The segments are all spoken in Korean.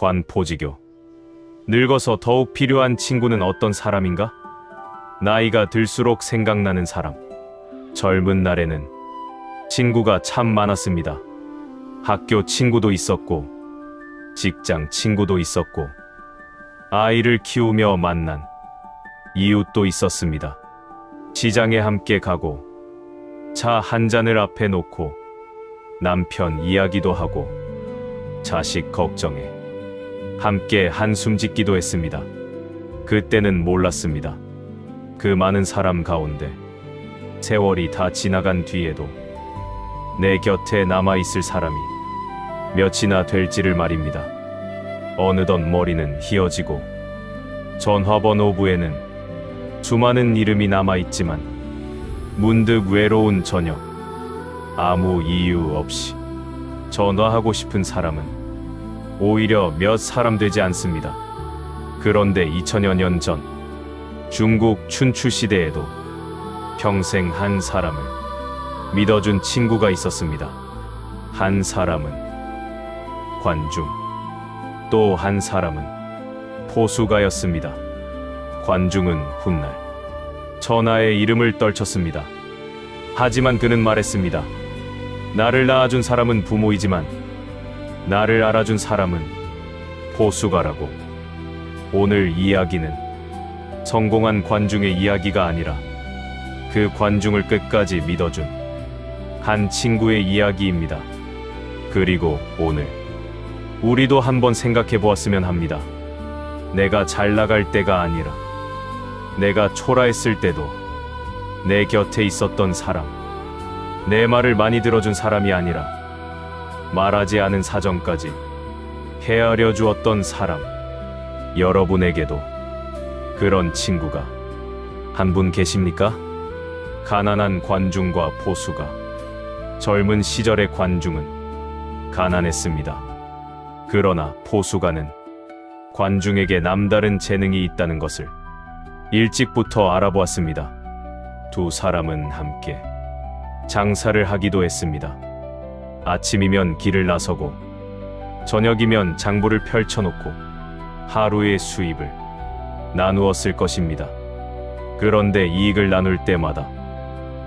관포지교. 늙어서 더욱 필요한 친구는 어떤 사람인가? 나이가 들수록 생각나는 사람. 젊은 날에는 친구가 참 많았습니다. 학교 친구도 있었고, 직장 친구도 있었고, 아이를 키우며 만난 이웃도 있었습니다. 시장에 함께 가고, 차 한 잔을 앞에 놓고, 남편 이야기도 하고, 자식 걱정에 함께 한숨 짓기도 했습니다. 그때는 몰랐습니다. 그 많은 사람 가운데 세월이 다 지나간 뒤에도 내 곁에 남아있을 사람이 몇이나 될지를 말입니다. 어느덧 머리는 희어지고 전화번호부에는 수많은 이름이 남아있지만 문득 외로운 저녁, 아무 이유 없이 전화하고 싶은 사람은 오히려 몇 사람 되지 않습니다. 그런데 2000여 년 전 중국 춘추 시대에도 평생 한 사람을 믿어준 친구가 있었습니다. 한 사람은 관중, 또 한 사람은 포수가였습니다. 관중은 훗날 천하의 이름을 떨쳤습니다. 하지만 그는 말했습니다. 나를 낳아준 사람은 부모이지만 나를 알아준 사람은 포수가라고. 오늘 이야기는 성공한 관중의 이야기가 아니라 그 관중을 끝까지 믿어준 한 친구의 이야기입니다. 그리고 오늘 우리도 한번 생각해 보았으면 합니다. 내가 잘 나갈 때가 아니라 내가 초라했을 때도 내 곁에 있었던 사람, 내 말을 많이 들어준 사람이 아니라 말하지 않은 사정까지 헤아려 주었던 사람, 여러분에게도 그런 친구가 한 분 계십니까? 가난한 관중과 포수가. 젊은 시절의 관중은 가난했습니다. 그러나 포수가는 관중에게 남다른 재능이 있다는 것을 일찍부터 알아보았습니다. 두 사람은 함께 장사를 하기도 했습니다. 아침이면 길을 나서고 저녁이면 장부를 펼쳐놓고 하루의 수입을 나누었을 것입니다. 그런데 이익을 나눌 때마다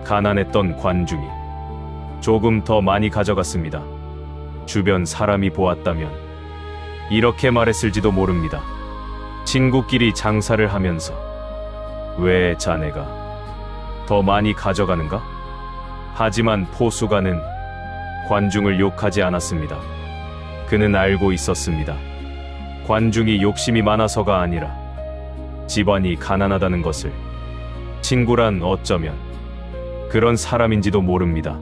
가난했던 관중이 조금 더 많이 가져갔습니다. 주변 사람이 보았다면 이렇게 말했을지도 모릅니다. 친구끼리 장사를 하면서 왜 자네가 더 많이 가져가는가? 하지만 포수가는 관중을 욕하지 않았습니다. 그는 알고 있었습니다. 관중이 욕심이 많아서가 아니라 집안이 가난하다는 것을. 친구란 어쩌면 그런 사람인지도 모릅니다.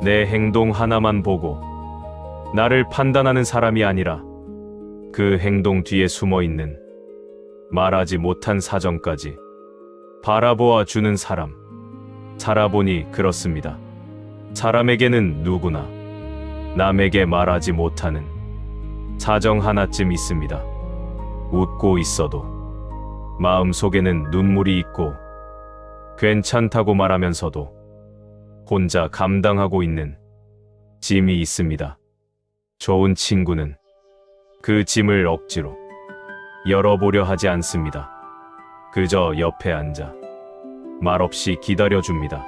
내 행동 하나만 보고 나를 판단하는 사람이 아니라 그 행동 뒤에 숨어있는 말하지 못한 사정까지 바라보아 주는 사람. 살아보니 그렇습니다. 사람에게는 누구나 남에게 말하지 못하는 사정 하나쯤 있습니다. 웃고 있어도 마음속에는 눈물이 있고 괜찮다고 말하면서도 혼자 감당하고 있는 짐이 있습니다. 좋은 친구는 그 짐을 억지로 열어보려 하지 않습니다. 그저 옆에 앉아 말없이 기다려줍니다.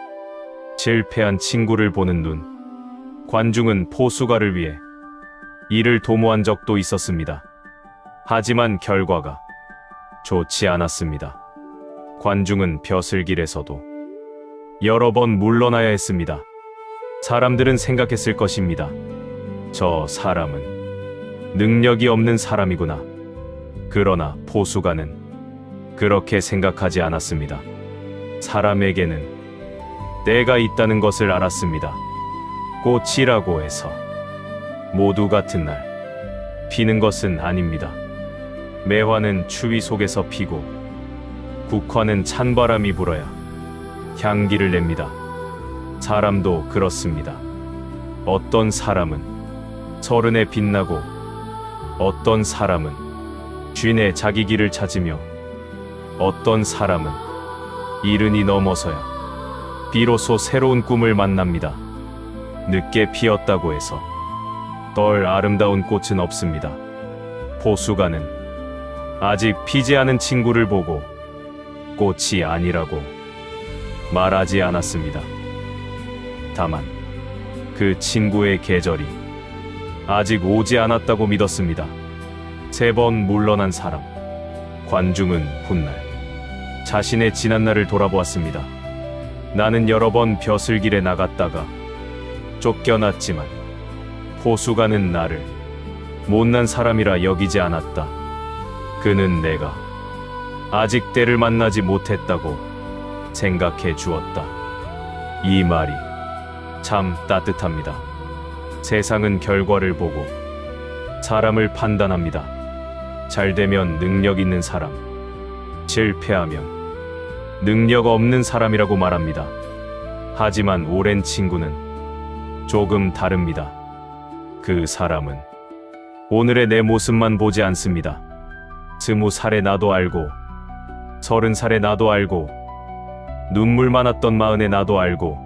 실패한 친구를 보는 눈. 관중은 포수가를 위해 이를 도모한 적도 있었습니다. 하지만 결과가 좋지 않았습니다. 관중은 벼슬길에서도 여러 번 물러나야 했습니다. 사람들은 생각했을 것입니다. 저 사람은 능력이 없는 사람이구나. 그러나 포수가는 그렇게 생각하지 않았습니다. 사람에게는 때가 있다는 것을 알았습니다. 꽃이라고 해서 모두 같은 날 피는 것은 아닙니다. 매화는 추위 속에서 피고 국화는 찬바람이 불어야 향기를 냅니다. 사람도 그렇습니다. 어떤 사람은 서른에 빛나고 어떤 사람은 쉰에 자기 길을 찾으며 어떤 사람은 이른이 넘어서야 비로소 새로운 꿈을 만납니다. 늦게 피었다고 해서 덜 아름다운 꽃은 없습니다. 포수가는 아직 피지 않은 친구를 보고 꽃이 아니라고 말하지 않았습니다. 다만 그 친구의 계절이 아직 오지 않았다고 믿었습니다. 3번 물러난 사람. 관중은 훗날 자신의 지난날을 돌아보았습니다. 나는 여러 번 벼슬길에 나갔다가 쫓겨났지만 포수가는 나를 못난 사람이라 여기지 않았다. 그는 내가 아직 때를 만나지 못했다고 생각해 주었다. 이 말이 참 따뜻합니다. 세상은 결과를 보고 사람을 판단합니다. 잘 되면 능력 있는 사람, 실패하면 능력 없는 사람이라고 말합니다. 하지만 오랜 친구는 조금 다릅니다. 그 사람은 오늘의 내 모습만 보지 않습니다. 20살의 나도 알고, 30살의 나도 알고, 눈물 많았던 40의 나도 알고,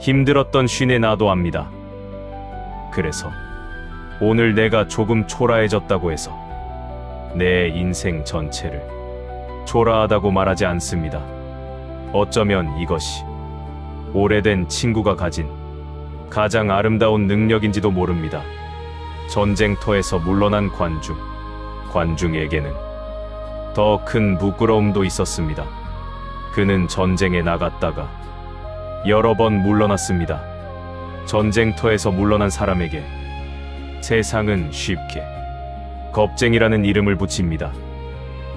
힘들었던 50의 나도 압니다. 그래서 오늘 내가 조금 초라해졌다고 해서 내 인생 전체를 초라하다고 말하지 않습니다. 어쩌면 이것이 오래된 친구가 가진 가장 아름다운 능력인지도 모릅니다. 전쟁터에서 물러난 관중에게는 더 큰 부끄러움도 있었습니다. 그는 전쟁에 나갔다가 여러 번 물러났습니다. 전쟁터에서 물러난 사람에게 세상은 쉽게 겁쟁이라는 이름을 붙입니다.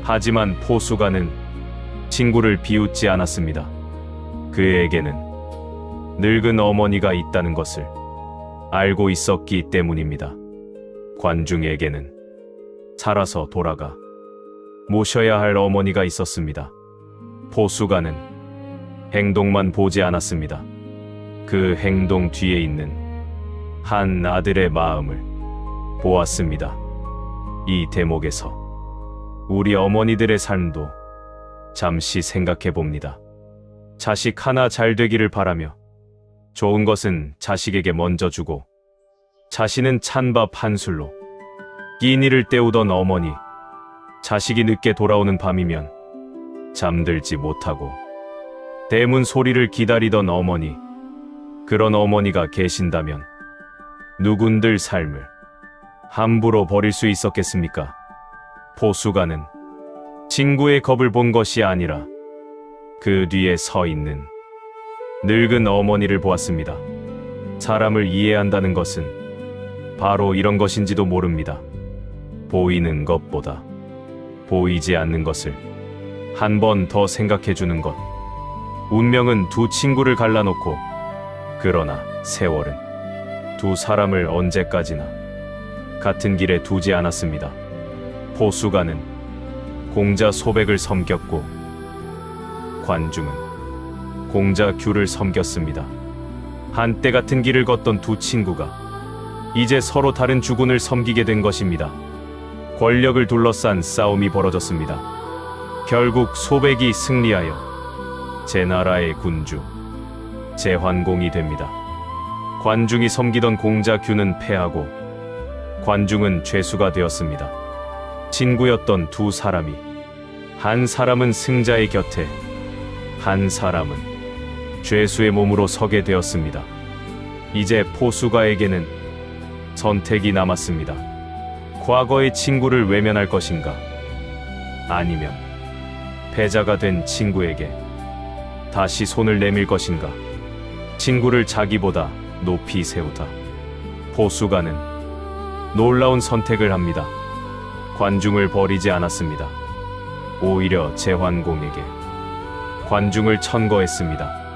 하지만 포수가는 친구를 비웃지 않았습니다. 그에게는 늙은 어머니가 있다는 것을 알고 있었기 때문입니다. 관중에게는 살아서 돌아가 모셔야 할 어머니가 있었습니다. 포수가는 행동만 보지 않았습니다. 그 행동 뒤에 있는 한 아들의 마음을 보았습니다. 이 대목에서 우리 어머니들의 삶도 잠시 생각해 봅니다. 자식 하나 잘 되기를 바라며 좋은 것은 자식에게 먼저 주고 자신은 찬밥 한 술로 끼니를 때우던 어머니, 자식이 늦게 돌아오는 밤이면 잠들지 못하고 대문 소리를 기다리던 어머니, 그런 어머니가 계신다면 누군들 삶을 함부로 버릴 수 있었겠습니까? 포수가는 친구의 겁을 본 것이 아니라 그 뒤에 서 있는 늙은 어머니를 보았습니다. 사람을 이해한다는 것은 바로 이런 것인지도 모릅니다. 보이는 것보다 보이지 않는 것을 한 번 더 생각해 주는 것. 운명은 두 친구를 갈라놓고, 그러나 세월은 두 사람을 언제까지나 같은 길에 두지 않았습니다. 포수가는 공자 소백을 섬겼고 관중은 공자 귤을 섬겼습니다. 한때 같은 길을 걷던 두 친구가 이제 서로 다른 주군을 섬기게 된 것입니다. 권력을 둘러싼 싸움이 벌어졌습니다. 결국 소백이 승리하여 제 나라의 군주 제환공이 됩니다. 관중이 섬기던 공자 균은 패하고 관중은 죄수가 되었습니다. 친구였던 두 사람이 한 사람은 승자의 곁에, 한 사람은 죄수의 몸으로 서게 되었습니다. 이제 포수가에게는 선택이 남았습니다. 과거의 친구를 외면할 것인가? 아니면 패자가 된 친구에게 다시 손을 내밀 것인가? 친구를 자기보다 높이 세우다. 포수가는 놀라운 선택을 합니다. 관중을 버리지 않았습니다. 오히려 제환공에게 관중을 천거했습니다.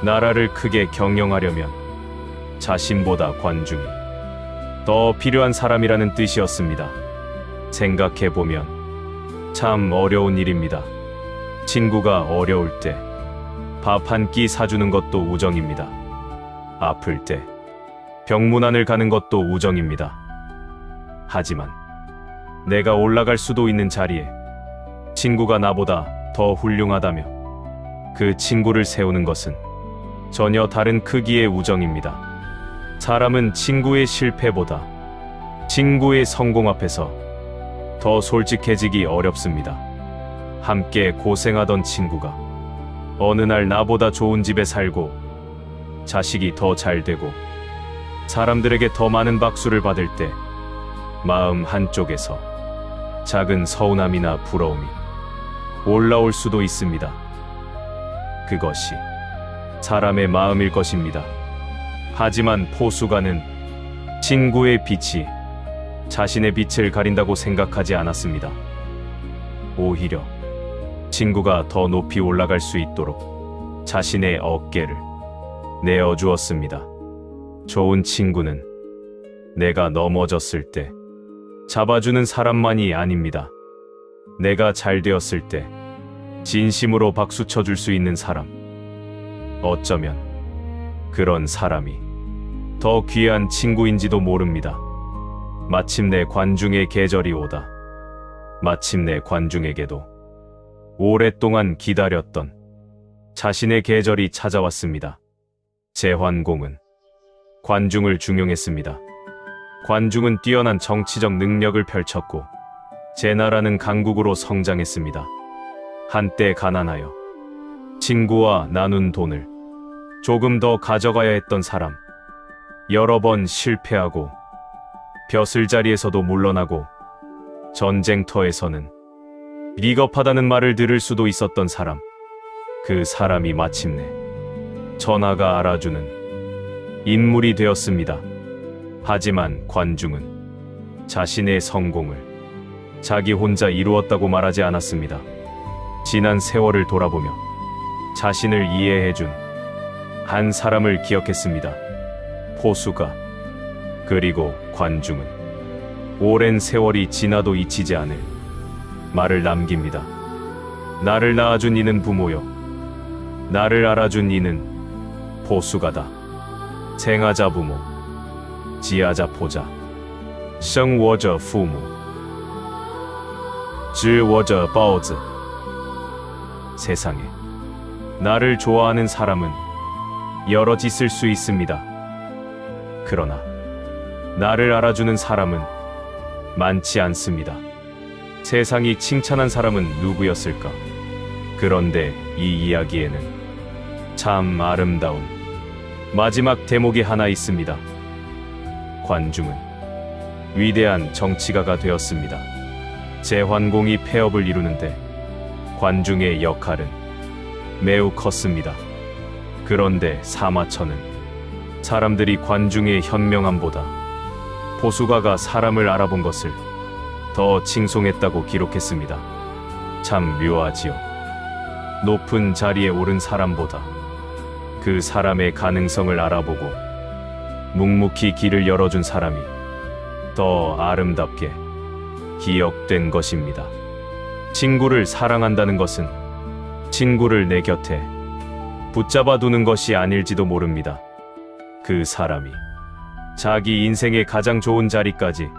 나라를 크게 경영하려면 자신보다 관중이 더 필요한 사람이라는 뜻이었습니다. 생각해보면 참 어려운 일입니다. 친구가 어려울 때 밥 한 끼 사주는 것도 우정입니다. 아플 때 병문안을 가는 것도 우정입니다. 하지만 내가 올라갈 수도 있는 자리에 친구가 나보다 더 훌륭하다며 그 친구를 세우는 것은 전혀 다른 크기의 우정입니다. 사람은 친구의 실패보다 친구의 성공 앞에서 더 솔직해지기 어렵습니다. 함께 고생하던 친구가 어느 날 나보다 좋은 집에 살고 자식이 더 잘 되고 사람들에게 더 많은 박수를 받을 때 마음 한쪽에서 작은 서운함이나 부러움이 올라올 수도 있습니다. 그것이 사람의 마음일 것입니다. 하지만 포수가는 친구의 빛이 자신의 빛을 가린다고 생각하지 않았습니다. 오히려 친구가 더 높이 올라갈 수 있도록 자신의 어깨를 내어주었습니다. 좋은 친구는 내가 넘어졌을 때 잡아주는 사람만이 아닙니다. 내가 잘 되었을 때 진심으로 박수 쳐줄 수 있는 사람. 어쩌면 그런 사람이 더 귀한 친구인지도 모릅니다. 마침내 관중의 계절이 오다. 마침내 관중에게도 오랫동안 기다렸던 자신의 계절이 찾아왔습니다. 제환공은 관중을 중용했습니다. 관중은 뛰어난 정치적 능력을 펼쳤고 제나라는 강국으로 성장했습니다. 한때 가난하여 친구와 나눈 돈을 조금 더 가져가야 했던 사람, 여러 번 실패하고 벼슬자리에서도 물러나고 전쟁터에서는 비겁하다는 말을 들을 수도 있었던 사람, 그 사람이 마침내 전하가 알아주는 인물이 되었습니다. 하지만 관중은 자신의 성공을 자기 혼자 이루었다고 말하지 않았습니다. 지난 세월을 돌아보며 자신을 이해해준 한 사람을 기억했습니다. 포수가. 그리고 관중은 오랜 세월이 지나도 잊히지 않을 말을 남깁니다. 나를 낳아준 이는 부모요. 나를 알아준 이는 포수가다. 생하자 부모, 지하자 포자, 生我者父母，知我者报子。 세상에 나를 좋아하는 사람은 여럿 있을 수 있습니다. 그러나 나를 알아주는 사람은 많지 않습니다. 세상이 칭찬한 사람은 누구였을까? 그런데 이 이야기에는 참 아름다운 마지막 대목이 하나 있습니다. 관중은 위대한 정치가가 되었습니다. 제환공이 폐업을 이루는데 관중의 역할은 매우 컸습니다. 그런데 사마천은 사람들이 관중의 현명함보다 포수가가 사람을 알아본 것을 더 칭송했다고 기록했습니다. 참 묘하지요. 높은 자리에 오른 사람보다 그 사람의 가능성을 알아보고 묵묵히 길을 열어준 사람이 더 아름답게 기억된 것입니다. 친구를 사랑한다는 것은 친구를 내 곁에 붙잡아 두는 것이 아닐지도 모릅니다. 그 사람이 자기 인생의 가장 좋은 자리까지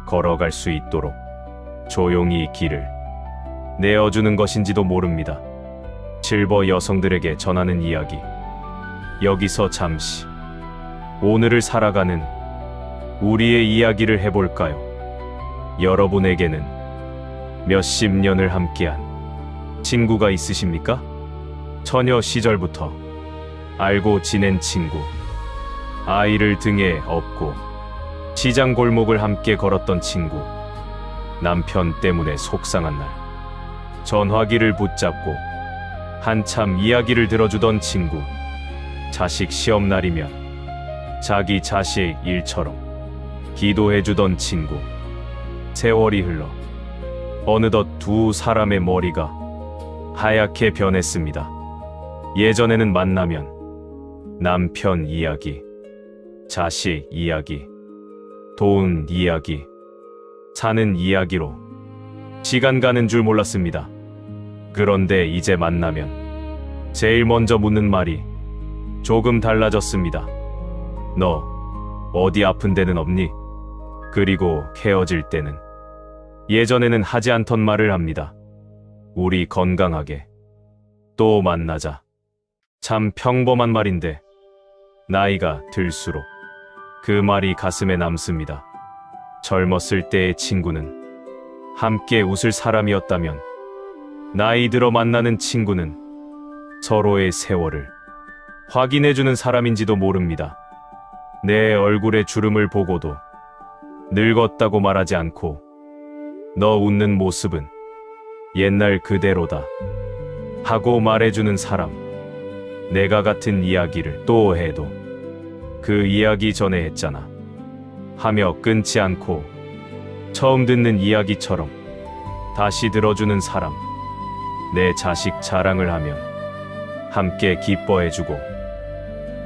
걸어갈 수 있도록 조용히 길을 내어주는 것인지도 모릅니다. 실버 여성들에게 전하는 이야기. 여기서 잠시 오늘을 살아가는 우리의 이야기를 해볼까요? 여러분에게는 몇십 년을 함께한 친구가 있으십니까? 처녀 시절부터 알고 지낸 친구, 아이를 등에 업고 시장 골목을 함께 걸었던 친구, 남편 때문에 속상한 날 전화기를 붙잡고 한참 이야기를 들어주던 친구, 자식 시험날이면 자기 자식 일처럼 기도해주던 친구. 세월이 흘러 어느덧 두 사람의 머리가 하얗게 변했습니다. 예전에는 만나면 남편 이야기, 자식 이야기, 돈 이야기, 사는 이야기로 시간 가는 줄 몰랐습니다. 그런데 이제 만나면 제일 먼저 묻는 말이 조금 달라졌습니다. 너 어디 아픈 데는 없니? 그리고 헤어질 때는 예전에는 하지 않던 말을 합니다. 우리 건강하게 또 만나자. 참 평범한 말인데 나이가 들수록 그 말이 가슴에 남습니다. 젊었을 때의 친구는 함께 웃을 사람이었다면 나이 들어 만나는 친구는 서로의 세월을 확인해주는 사람인지도 모릅니다. 내 얼굴의 주름을 보고도 늙었다고 말하지 않고 너 웃는 모습은 옛날 그대로다 하고 말해주는 사람. 내가 같은 이야기를 또 해도 그 이야기 전에 했잖아 하며 끊지 않고 처음 듣는 이야기처럼 다시 들어주는 사람. 내 자식 자랑을 하면 함께 기뻐해주고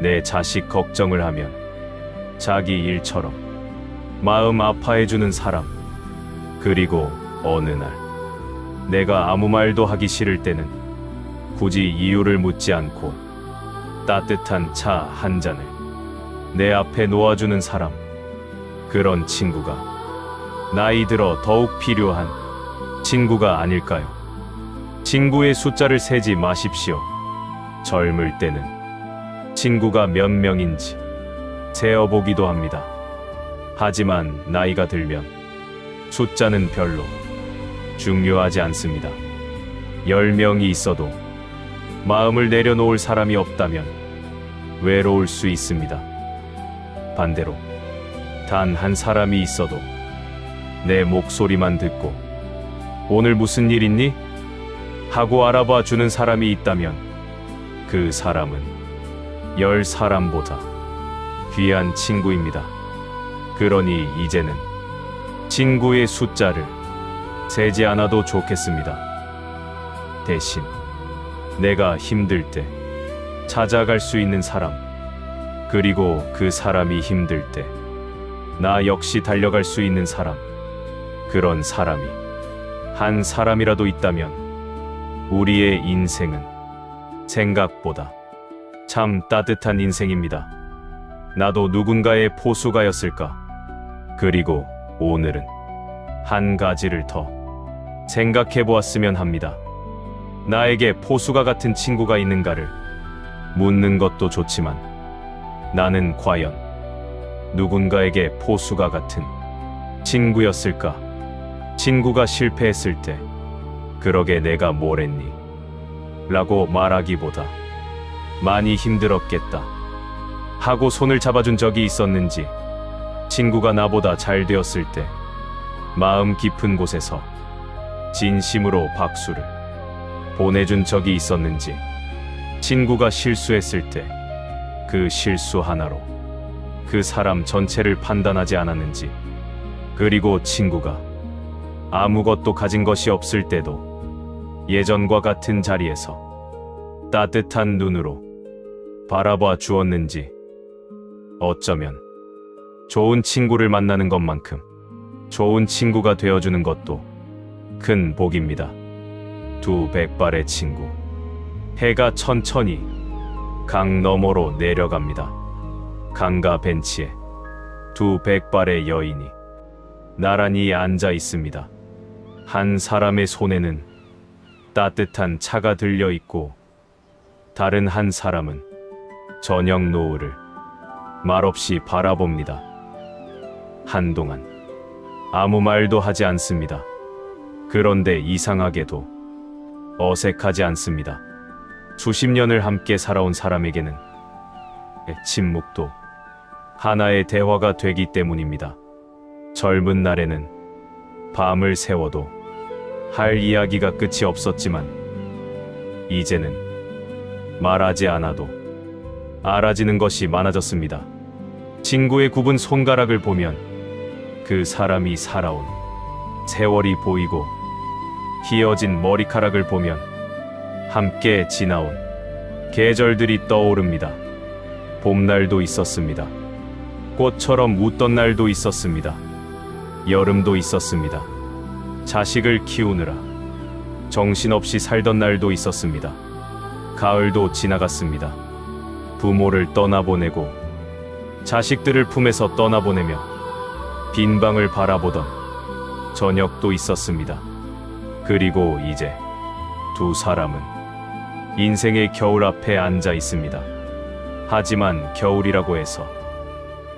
내 자식 걱정을 하면 자기 일처럼 마음 아파해주는 사람. 그리고 어느 날 내가 아무 말도 하기 싫을 때는 굳이 이유를 묻지 않고 따뜻한 차 한 잔을 내 앞에 놓아주는 사람. 그런 친구가 나이 들어 더욱 필요한 친구가 아닐까요? 친구의 숫자를 세지 마십시오. 젊을 때는 친구가 몇 명인지 세어보기도 합니다. 하지만 나이가 들면 숫자는 별로 중요하지 않습니다. 10명이 있어도 마음을 내려놓을 사람이 없다면 외로울 수 있습니다. 반대로 단 한 사람이 있어도 내 목소리만 듣고 오늘 무슨 일 있니? 하고 알아봐 주는 사람이 있다면 그 사람은 10사람보다 귀한 친구입니다. 그러니 이제는 친구의 숫자를 세지 않아도 좋겠습니다. 대신 내가 힘들 때 찾아갈 수 있는 사람, 그리고 그 사람이 힘들 때 나 역시 달려갈 수 있는 사람, 그런 사람이 한 사람이라도 있다면 우리의 인생은 생각보다 참 따뜻한 인생입니다. 나도 누군가의 포수가였을까? 그리고 오늘은 한 가지를 더 생각해 보았으면 합니다. 나에게 포수가 같은 친구가 있는가를 묻는 것도 좋지만 나는 과연 누군가에게 포수가 같은 친구였을까? 친구가 실패했을 때 그러게 내가 뭘 했니? 라고 말하기보다 많이 힘들었겠다 하고 손을 잡아준 적이 있었는지, 친구가 나보다 잘 되었을 때 마음 깊은 곳에서 진심으로 박수를 보내준 적이 있었는지, 친구가 실수했을 때 그 실수 하나로 그 사람 전체를 판단하지 않았는지, 그리고 친구가 아무것도 가진 것이 없을 때도 예전과 같은 자리에서 따뜻한 눈으로 바라봐 주었는지. 어쩌면 좋은 친구를 만나는 것만큼 좋은 친구가 되어주는 것도 큰 복입니다. 두 백발의 친구. 해가 천천히 강 너머로 내려갑니다. 강가 벤치에 두 백발의 여인이 나란히 앉아 있습니다. 한 사람의 손에는 따뜻한 차가 들려 있고 다른 한 사람은 저녁 노을을 말없이 바라봅니다. 한동안 아무 말도 하지 않습니다. 그런데 이상하게도 어색하지 않습니다. 수십 년을 함께 살아온 사람에게는 침묵도 하나의 대화가 되기 때문입니다. 젊은 날에는 밤을 새워도 할 이야기가 끝이 없었지만 이제는 말하지 않아도 알아지는 것이 많아졌습니다. 친구의 굽은 손가락을 보면 그 사람이 살아온 세월이 보이고, 휘어진 머리카락을 보면 함께 지나온 계절들이 떠오릅니다. 봄날도 있었습니다. 꽃처럼 웃던 날도 있었습니다. 여름도 있었습니다. 자식을 키우느라 정신없이 살던 날도 있었습니다. 가을도 지나갔습니다. 부모를 떠나보내고 자식들을 품에서 떠나보내며 빈 방을 바라보던 저녁도 있었습니다. 그리고 이제 두 사람은 인생의 겨울 앞에 앉아 있습니다. 하지만 겨울이라고 해서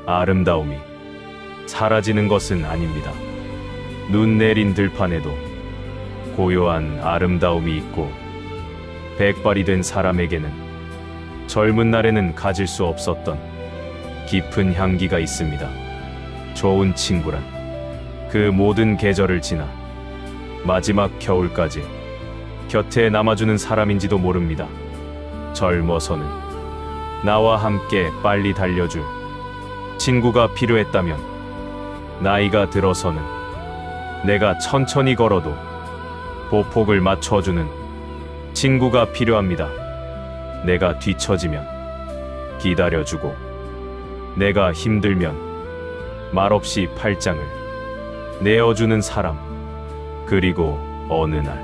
아름다움이 사라지는 것은 아닙니다. 눈 내린 들판에도 고요한 아름다움이 있고, 백발이 된 사람에게는 젊은 날에는 가질 수 없었던 깊은 향기가 있습니다. 좋은 친구란 그 모든 계절을 지나 마지막 겨울까지 곁에 남아주는 사람인지도 모릅니다. 젊어서는 나와 함께 빨리 달려줄 친구가 필요했다면, 나이가 들어서는 내가 천천히 걸어도 보폭을 맞춰주는 친구가 필요합니다. 내가 뒤처지면 기다려주고, 내가 힘들면 말없이 팔짱을 내어주는 사람. 그리고 어느 날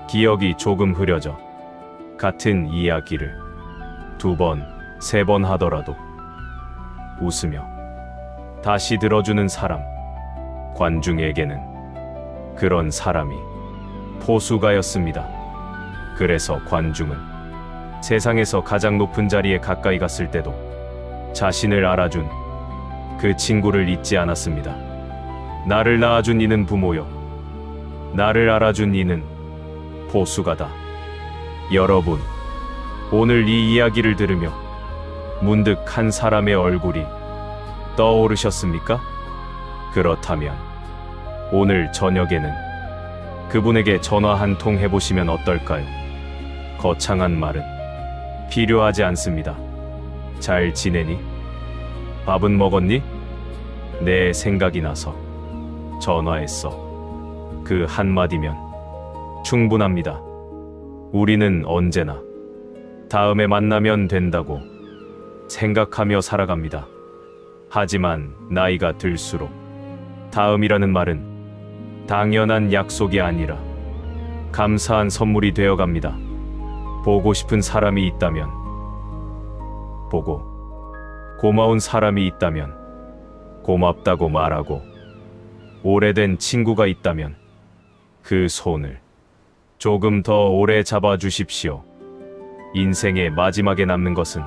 기억이 조금 흐려져 같은 이야기를 2번, 3번 하더라도 웃으며 다시 들어주는 사람. 관중에게는 그런 사람이 포수가였습니다. 그래서 관중은 세상에서 가장 높은 자리에 가까이 갔을 때도 자신을 알아준 그 친구를 잊지 않았습니다. 나를 낳아준 이는 부모요, 나를 알아준 이는 포수가다. 여러분, 오늘 이 이야기를 들으며 문득 한 사람의 얼굴이 떠오르셨습니까? 그렇다면 오늘 저녁에는 그분에게 전화 한 통 해보시면 어떨까요? 거창한 말은 필요하지 않습니다. 잘 지내니? 밥은 먹었니? 내 생각이 나서 전화했어. 그 한마디면 충분합니다. 우리는 언제나 다음에 만나면 된다고 생각하며 살아갑니다. 하지만 나이가 들수록 다음이라는 말은 당연한 약속이 아니라 감사한 선물이 되어갑니다. 보고 싶은 사람이 있다면 보고, 고마운 사람이 있다면 고맙다고 말하고, 오래된 친구가 있다면 그 손을 조금 더 오래 잡아주십시오. 인생의 마지막에 남는 것은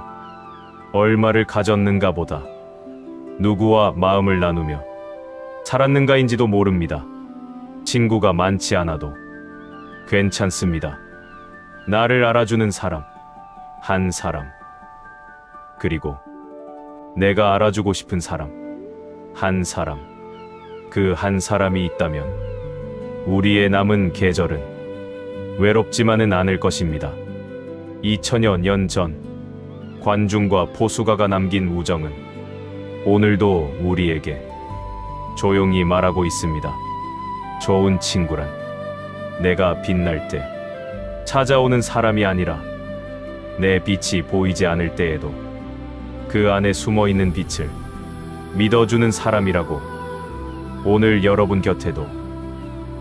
얼마를 가졌는가 보다 누구와 마음을 나누며 살았는가인지도 모릅니다. 친구가 많지 않아도 괜찮습니다. 나를 알아주는 사람, 한 사람, 그리고 내가 알아주고 싶은 사람, 한 사람. 그 한 사람이 있다면 우리의 남은 계절은 외롭지만은 않을 것입니다. 2000여 년 전 관중과 포수가가 남긴 우정은 오늘도 우리에게 조용히 말하고 있습니다. 좋은 친구란 내가 빛날 때 찾아오는 사람이 아니라, 내 빛이 보이지 않을 때에도 그 안에 숨어있는 빛을 믿어주는 사람이라고. 오늘 여러분 곁에도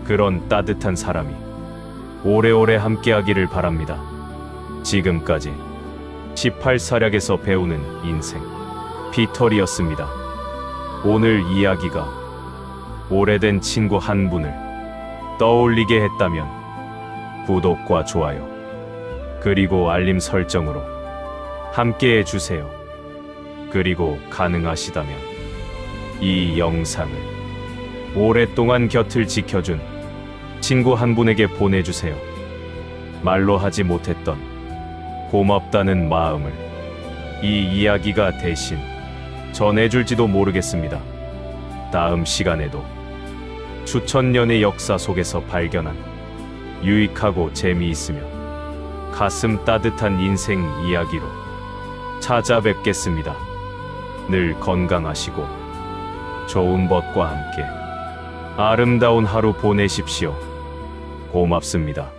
그런 따뜻한 사람이 오래오래 함께하기를 바랍니다. 지금까지 18사략에서 배우는 인생, 피터리였습니다. 오늘 이야기가 오래된 친구 한 분을 떠올리게 했다면 구독과 좋아요, 그리고 알림 설정으로 함께해 주세요. 그리고 가능하시다면 이 영상을 오랫동안 곁을 지켜준 친구 한 분에게 보내주세요. 말로 하지 못했던 고맙다는 마음을 이 이야기가 대신 전해줄지도 모르겠습니다. 다음 시간에도 수천년의 역사 속에서 발견한 유익하고 재미있으며 가슴 따뜻한 인생 이야기로 찾아뵙겠습니다. 늘 건강하시고 좋은 법과 함께 아름다운 하루 보내십시오. 고맙습니다.